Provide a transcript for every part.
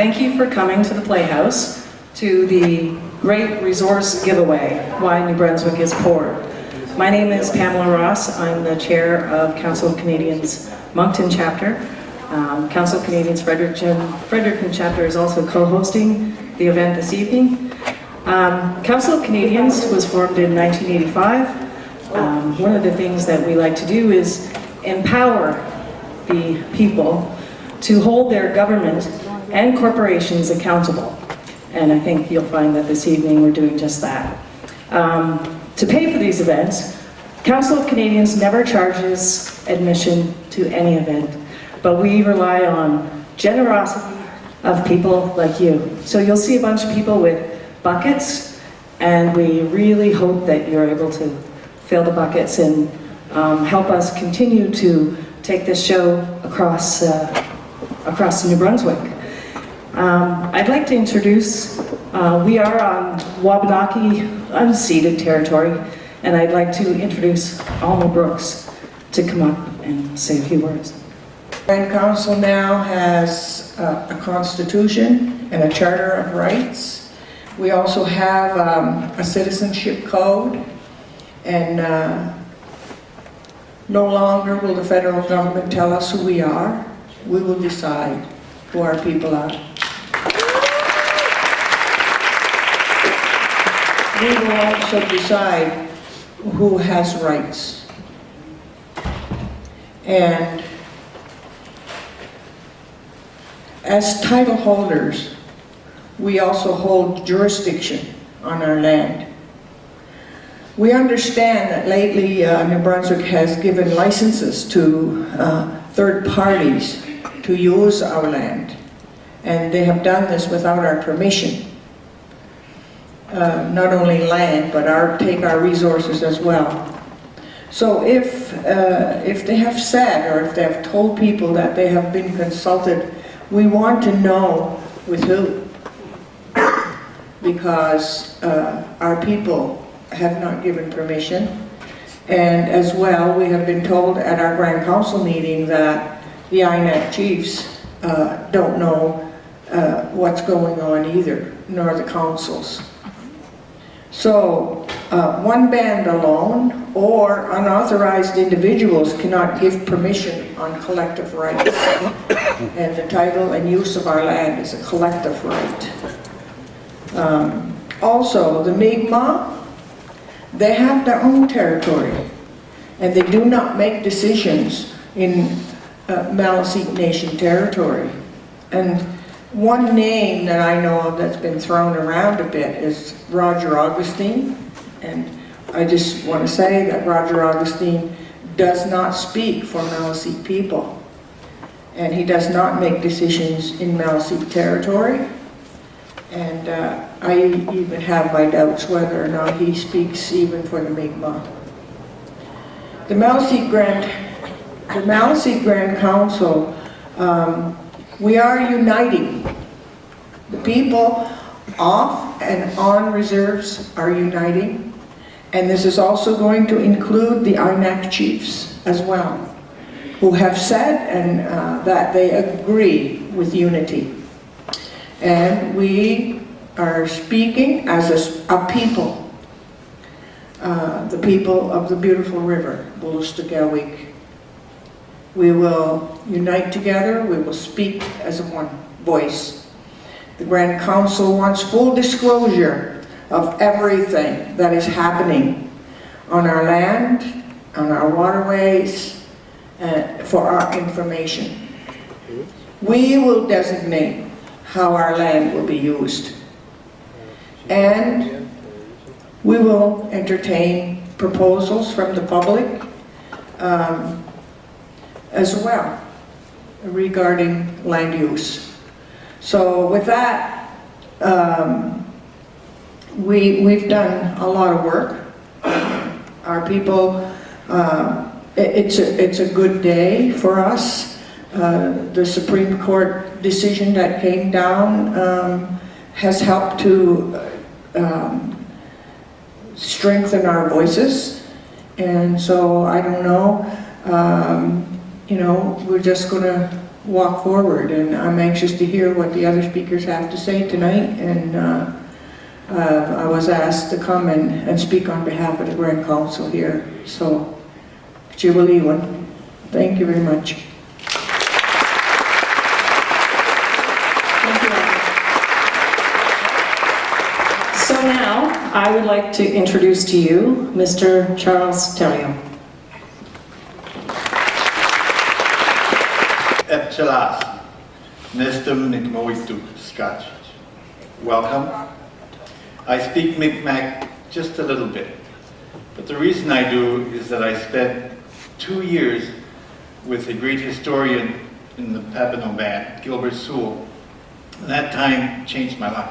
Thank you for coming to the Playhouse, to the great resource giveaway, Why New Brunswick is Poor. My name is Pamela Ross. I'm the chair of Council of Canadians Moncton chapter. Council of Canadians Fredericton chapter is also co-hosting the event this evening. Council of Canadians was formed in 1985. One of the things that we like to do is empower the people to hold their government and corporations accountable. And I think you'll find that this evening we're doing just that. To pay for these events, Council of Canadians never charges admission to any event, but we rely on generosity of people like you. So you'll see a bunch of people with buckets, and we really hope that you're able to fill the buckets and help us continue to take this show across New Brunswick. I'd like to introduce, we are on Wabanaki unceded territory, and I'd like to introduce Alma Brooks to come up and say a few words. Grand Council now has a constitution and a charter of rights. We also have a citizenship code, and no longer will the federal government tell us who we are. We will decide who our people are. We will also decide who has rights. And as title holders, we also hold jurisdiction on our land. We understand that lately New Brunswick has given licenses to third parties to use our land, and they have done this without our permission. Not only land, but take our resources as well. So if they have said, or if they have told people that they have been consulted, we want to know with who, because our people have not given permission. And as well, we have been told at our Grand Council meeting that the INAC chiefs don't know what's going on either, nor the councils. So one band alone or unauthorized individuals cannot give permission on collective rights. And the title and use of our land is a collective right. Also, the Mi'kmaq, they have their own territory, and they do not make decisions in Maliseet Nation territory. And one name that I know of that's been thrown around a bit is Roger Augustine, and I just want to say that Roger Augustine does not speak for Maliseet people, and he does not make decisions in Maliseet territory. And I even have my doubts whether or not he speaks even for the Mi'kmaq. The Maliseet Grand Council, we are uniting. The people off and on reserves are uniting, and this is also going to include the INAC chiefs as well, who have said that they agree with unity. And we are speaking as a people, the people of the beautiful river, Bulistogawik. We will unite together, we will speak as one voice. The Grand Council wants full disclosure of everything that is happening on our land, on our waterways, for our information. We will designate how our land will be used. And we will entertain proposals from the public as well regarding land use. So with that, we've done a lot of work. Our people, it's a good day for us. The Supreme Court decision that came down has helped to strengthen our voices, and so I don't know, you know, we're just going to walk forward. And I'm anxious to hear what the other speakers have to say tonight. And I was asked to come and speak on behalf of the Grand Council here. So, Chiwaliwan, thank you very much. Thank you, Ellen. So now, I would like to introduce to you Mr. Charles Theriault. Epchelas, Nestum Nikmoitu, Scotch. Welcome. I speak Mi'kmaq just a little bit, but the reason I do is that I spent 2 years with a great historian in the Papineau Band, Gilbert Sewell. And that time changed my life.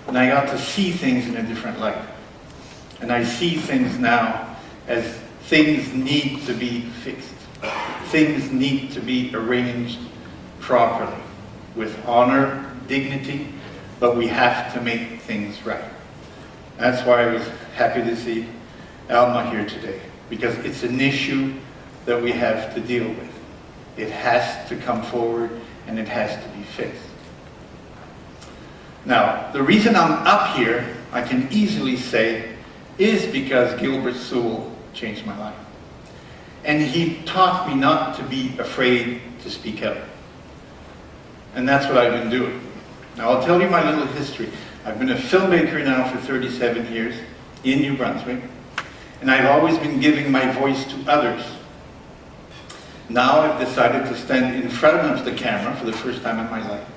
And I got to see things in a different light. And I see things now as things need to be fixed. Things need to be arranged properly, with honor, dignity, but we have to make things right. That's why I was happy to see Alma here today, because it's an issue that we have to deal with. It has to come forward and it has to be fixed. Now, the reason I'm up here, I can easily say, is because Gilbert Sewell changed my life. And he taught me not to be afraid to speak out. And that's what I've been doing. Now, I'll tell you my little history. I've been a filmmaker now for 37 years in New Brunswick, and I've always been giving my voice to others. Now I've decided to stand in front of the camera for the first time in my life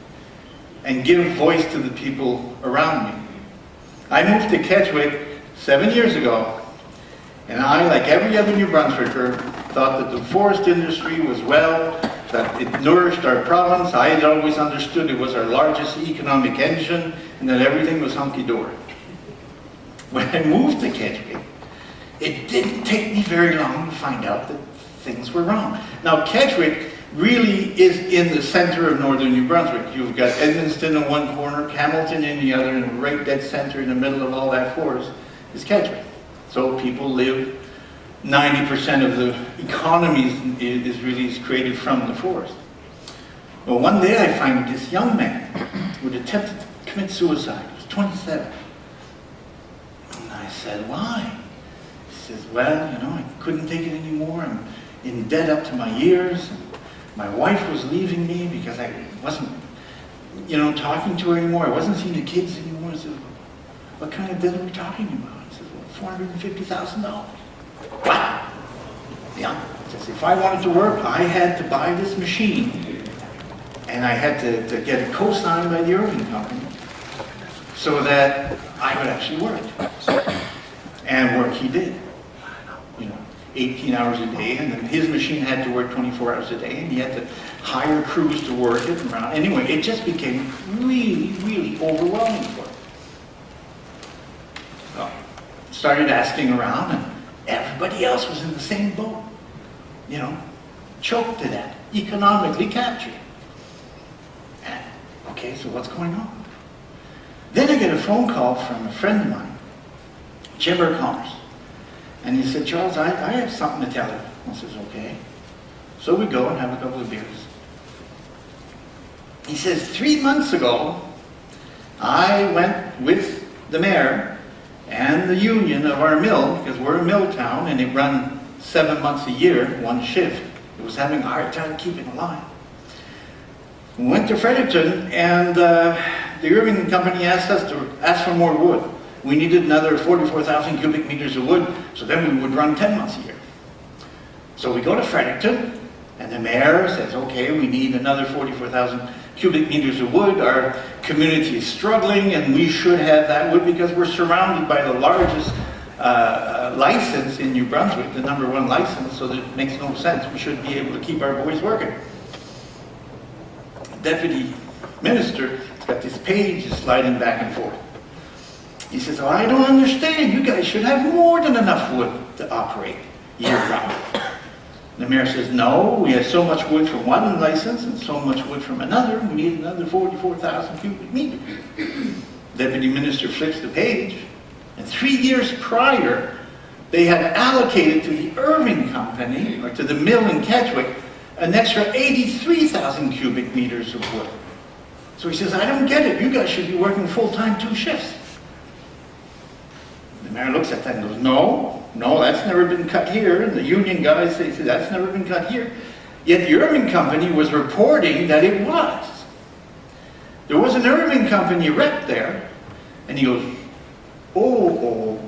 and give voice to the people around me. I moved to Kedgwick 7 years ago, and I, like every other New Brunswicker, thought that the forest industry was well, that it nourished our province. I had always understood it was our largest economic engine and that everything was hunky-dory. When I moved to Kedgwick, it didn't take me very long to find out that things were wrong. Now, Kedgwick really is in the center of northern New Brunswick. You've got Edmundston in one corner, Hamilton in the other, and right dead center in the middle of all that forest is Kedgwick. So people live, 90% of the economy is really created from the forest. Well, one day I find this young man who had attempted to commit suicide. He was 27. And I said, why? He says, well, you know, I couldn't take it anymore. I'm in debt up to my ears. My wife was leaving me because I wasn't, you know, talking to her anymore. I wasn't seeing the kids anymore. I said, what kind of debt are we talking about? He said, well, $450,000. What? Yeah. Says, if I wanted to work, I had to buy this machine, and I had to get it co-signed by the Irving Company so that I would actually work. And work he did. You know, 18 hours a day, and then his machine had to work 24 hours a day, and he had to hire crews to work it around. Anyway, it just became really, really overwhelming for him. So, started asking around, and everybody else was in the same boat. You know, choked to death, economically captured. And, okay, so what's going on? Then I get a phone call from a friend of mine, Jim O'Connor. And he said, Charles, I have something to tell you. I says, okay. So we go and have a couple of beers. He says, 3 months ago, I went with the mayor and the union of our mill, because we're a mill town and it run 7 months a year, one shift. It was having a hard time keeping alive. We went to Fredericton, and the Irving Company asked us to ask for more wood. We needed another 44,000 cubic meters of wood, so then we would run 10 months a year. So we go to Fredericton, and the mayor says, okay, we need another 44,000 cubic meters of wood. Our community is struggling, and we should have that wood because we're surrounded by the largest license in New Brunswick, the #1 license, so that it makes no sense. We should be able to keep our boys working. Deputy Minister has got this page sliding back and forth. He says, oh, I don't understand. You guys should have more than enough wood to operate year-round. The mayor says, no, we have so much wood from one license and so much wood from another. We need another 44,000 cubic meters. Deputy Minister flips the page, and 3 years prior, they had allocated to the Irving Company, or to the mill in Kedgwick, an extra 83,000 cubic meters of wood. So he says, I don't get it. You guys should be working full-time 2 shifts. The mayor looks at that and goes, no, that's never been cut here. And the union guys say, that's never been cut here. Yet the Irving Company was reporting that it was. There was an Irving Company rep there, and he goes, oh.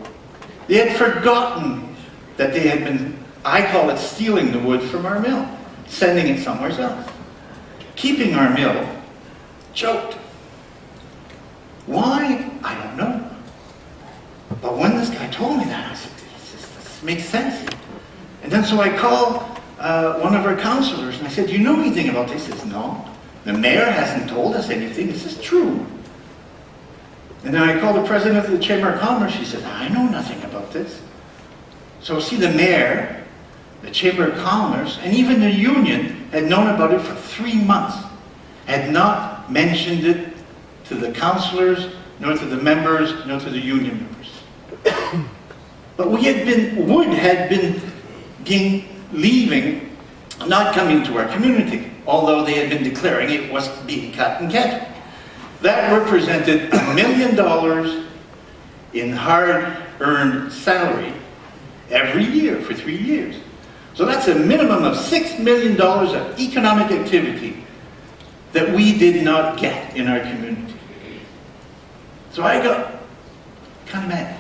They had forgotten that they had been, I call it stealing the wood from our mill, sending it somewhere else, keeping our mill choked. Why? I don't know. But when this guy told me that, I said, this makes sense. And then so I called one of our councillors and I said, do you know anything about this? He says, no. The mayor hasn't told us anything. This is true. And then I called the president of the Chamber of Commerce. She said, I know nothing about this. So see, the mayor, the Chamber of Commerce, and even the union had known about it for 3 months, had not mentioned it to the councillors, nor to the members, nor to the union members. But wood had been leaving, not coming to our community, although they had been declaring it was being cut in Kedgwick. That represented $1 million in hard-earned salary every year for 3 years. So that's a minimum of $6 million of economic activity that we did not get in our community. So I got kind of mad.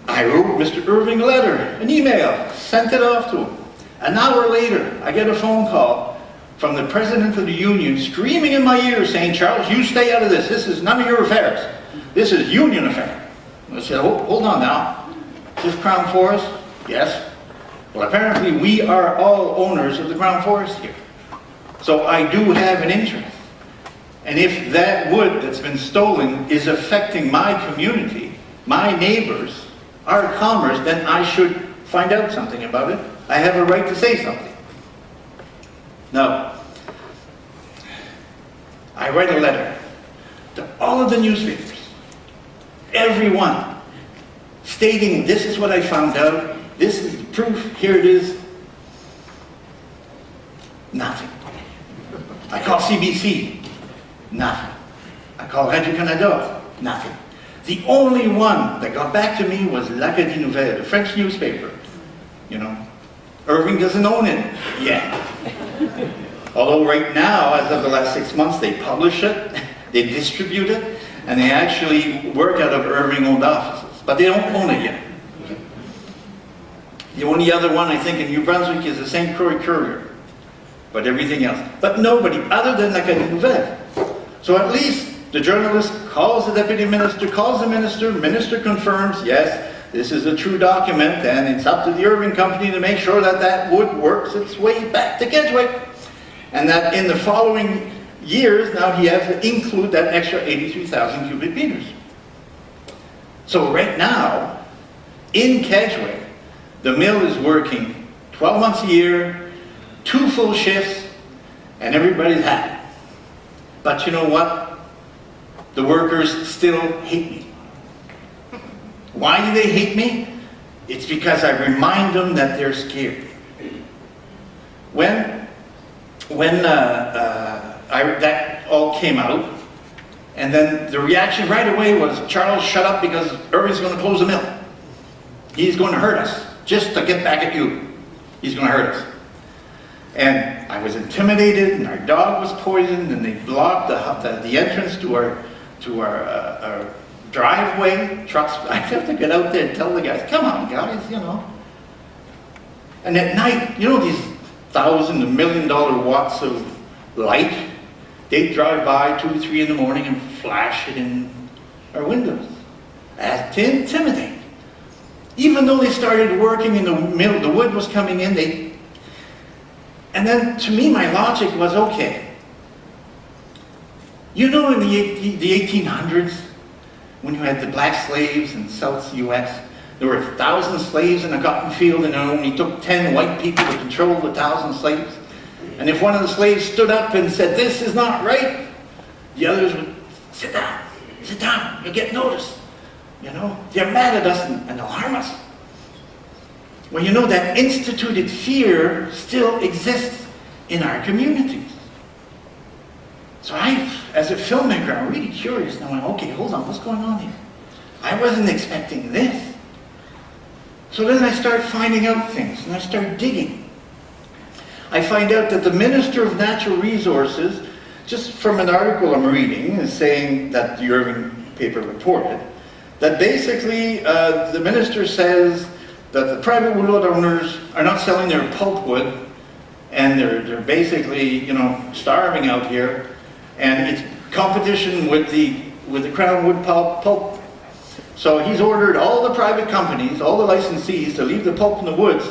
I wrote Mr. Irving a letter, an email, sent it off to him. An hour later, I get a phone call from the president of the union screaming in my ear saying, Charles, you stay out of this. This is none of your affairs. This is union affair. I said, hold on now. Is this Crown Forest? Yes. Well, apparently we are all owners of the Crown Forest here. So I do have an interest. And if that wood that's been stolen is affecting my community, my neighbors, our commerce, then I should find out something about it. I have a right to say something. Now, I write a letter to all of the newspapers, everyone, stating this is what I found out, this is the proof, here it is. Nothing. I call CBC, nothing. I call Radio Canada, nothing. The only one that got back to me was l'Acadie Nouvelle, the French newspaper. You know, Irving doesn't own it yet. Although right now, as of the last 6 months, they publish it, they distribute it, and they actually work out of Irving-owned offices. But they don't own it yet. The only other one, I think, in New Brunswick is the St. Croix Courier. But everything else. But nobody, other than l'Acadie Nouvelle. So at least the journalist calls the deputy minister, calls the minister confirms, yes, this is a true document, and it's up to the Irving Company to make sure that that wood works its way back to Kedgwick. And that in the following years, now he has to include that extra 83,000 cubic meters. So right now, in Kedgwick, the mill is working 12 months a year, 2 full shifts, and everybody's happy. But you know what? The workers still hate me. Why do they hate me? It's because I remind them that they're scared. When that all came out, and then the reaction right away was, Charles, shut up because Irving's going to close the mill. He's going to hurt us, just to get back at you. He's going to hurt us. And I was intimidated, and our dog was poisoned, and they blocked the entrance to our driveway. Trucks, I have to get out there and tell the guys, come on guys, you know. And at night, you know these $1,000 to $1 million watts of light? They drive by 2 or 3 in the morning and flash it in our windows. That's to intimidate. Even though they started working in the mill, the wood was coming in, and then to me my logic was, okay, you know in the 1800s, when you had the black slaves in South US, there were 1,000 slaves in a cotton field and it only took 10 white people to control the 1,000 slaves. And if one of the slaves stood up and said, this is not right, the others would, sit down, you'll get noticed. You know, they're mad at us and they'll harm us. Well, you know, that instituted fear still exists in our communities. So I, as a filmmaker, I'm really curious. And I went, okay, hold on, what's going on here? I wasn't expecting this. So then I start finding out things, and I start digging. I find out that the Minister of Natural Resources, just from an article I'm reading, is saying that the Irving paper reported, that basically the minister says that the private woodlot owners are not selling their pulpwood, and they're basically, starving out here, and it's competition with the Crown wood pulp. So he's ordered all the private companies, all the licensees, to leave the pulp in the woods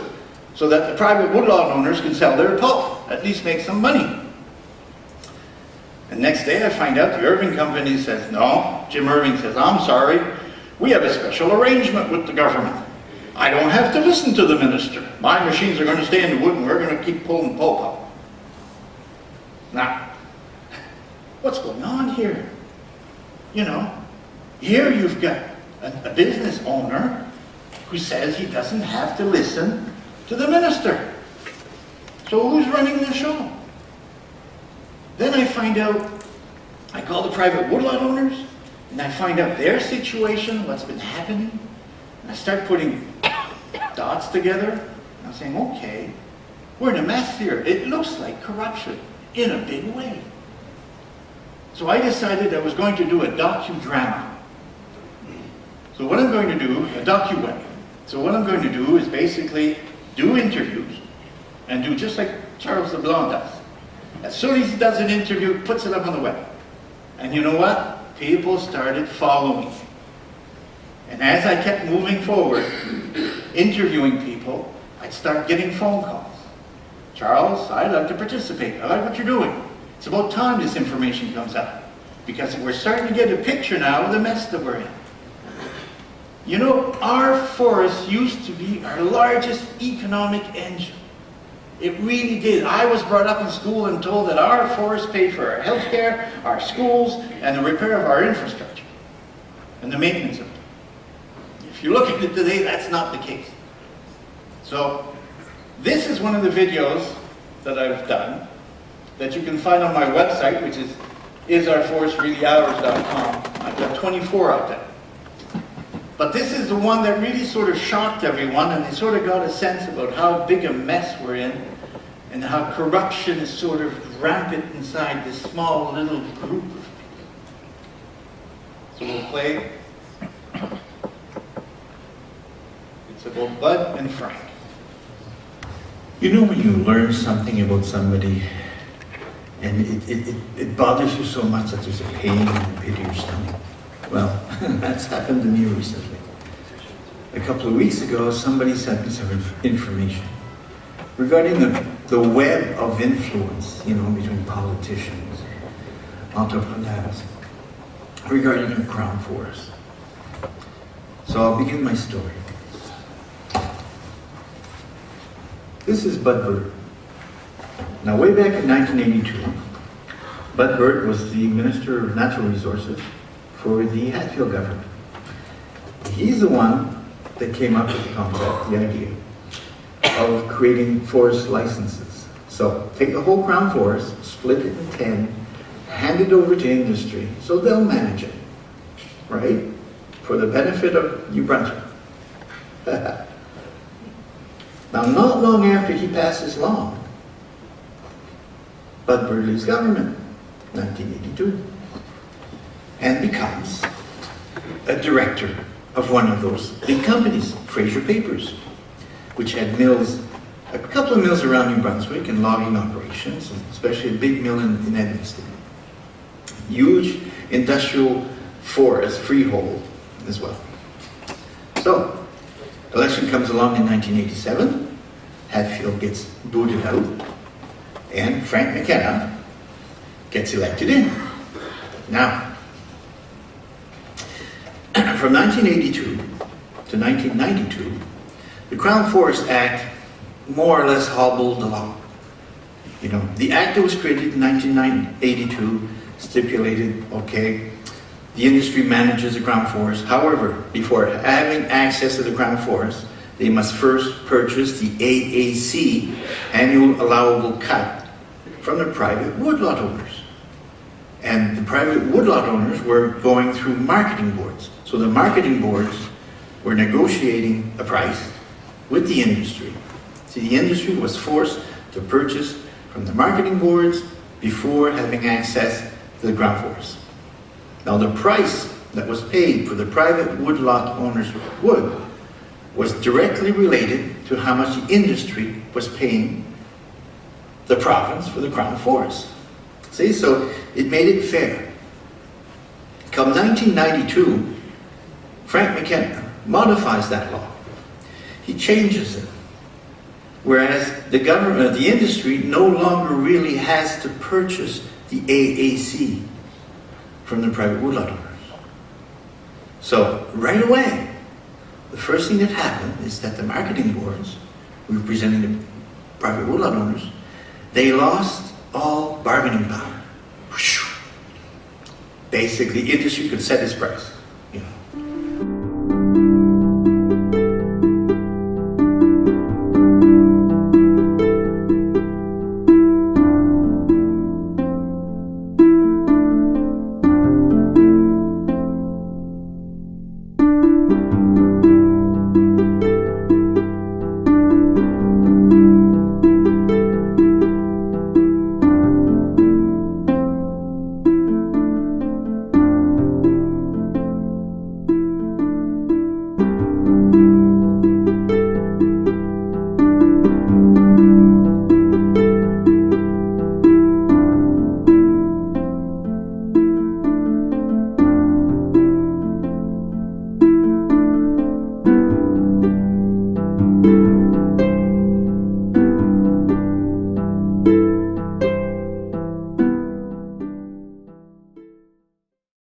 so that the private woodlot owners can sell their pulp, at least make some money. And next day I find out the Irving company says, no, Jim Irving says, I'm sorry, we have a special arrangement with the government. I don't have to listen to the minister. My machines are going to stay in the wood and we're going to keep pulling pulp out. Now, what's going on here? Here you've got a business owner who says he doesn't have to listen to the minister. So who's running the show? Then I find out, I call the private woodlot owners, and I find out their situation, what's been happening. And I start putting dots together. And I'm saying, okay, we're in a mess here. It looks like corruption in a big way. So I decided I was going to do a docudrama. So what I'm going to do, a docu-web. So what I'm going to do is basically do interviews and do just like Charles LeBlanc does. As soon as he does an interview, he puts it up on the web. And you know what? People started following. And as I kept moving forward, interviewing people, I'd start getting phone calls. Charles, I'd like to participate. I like what you're doing. It's about time this information comes out. Because we're starting to get a picture now of the mess that we're in. Our forest used to be our largest economic engine. It really did. I was brought up in school and told that our forests paid for our health care, our schools, and the repair of our infrastructure, and the maintenance of it. If you look at it today, that's not the case. So, this is one of the videos that I've done that you can find on my website, which is isourforestreallyours.com. I've got 24 out there. But this is the one that really sort of shocked everyone, and they sort of got a sense about how big a mess we're in, and how corruption is sort of rampant inside this small little group of people. So we'll play. It's about Bud and Frank. When you learn something about somebody, and it bothers you so much that there's a pain in the pit of your stomach. Well, that's happened to me recently. A couple of weeks ago, somebody sent me some information regarding the web of influence, between politicians, entrepreneurs, regarding the Crown Forest. So I'll begin my story. This is Bud Bird. Now, way back in 1982, Bud Bird was the Minister of Natural Resources for the Hatfield government. He's the one that came up with the concept, the idea, of creating forest licenses. So take the whole Crown Forest, split it in 10, hand it over to industry, so they'll manage it, right? For the benefit of New Brunswick. Now, not long after he passed this law, Bud Bird leaves government, 1982. And becomes a director of one of those big companies, Fraser Papers, which had mills, a couple of mills around New Brunswick and logging operations, and especially a big mill in Edmundston. Huge industrial forest, freehold as well. So, election comes along in 1987, Hatfield gets booted out, and Frank McKenna gets elected in. Now, from 1982 to 1992, the Crown Forest Act more or less hobbled along. The act that was created in 1982 stipulated, okay, the industry manages the Crown Forest. However, before having access to the Crown Forest, they must first purchase the AAC, annual allowable cut, from the private woodlot owners. And the private woodlot owners were going through marketing boards. So the marketing boards were negotiating a price with the industry. See, the industry was forced to purchase from the marketing boards before having access to the ground forest. Now the price that was paid for the private woodlot owners' wood was directly related to how much the industry was paying the province for the crown forest. See, so it made it fair. Come 1992, Frank McKenna modifies that law. He changes it. Whereas the government, the industry no longer really has to purchase the AAC from the private woodlot owners. So right away, the first thing that happened is that the marketing boards, representing the private woodlot owners, they lost all bargaining power. Basically, industry could set its price.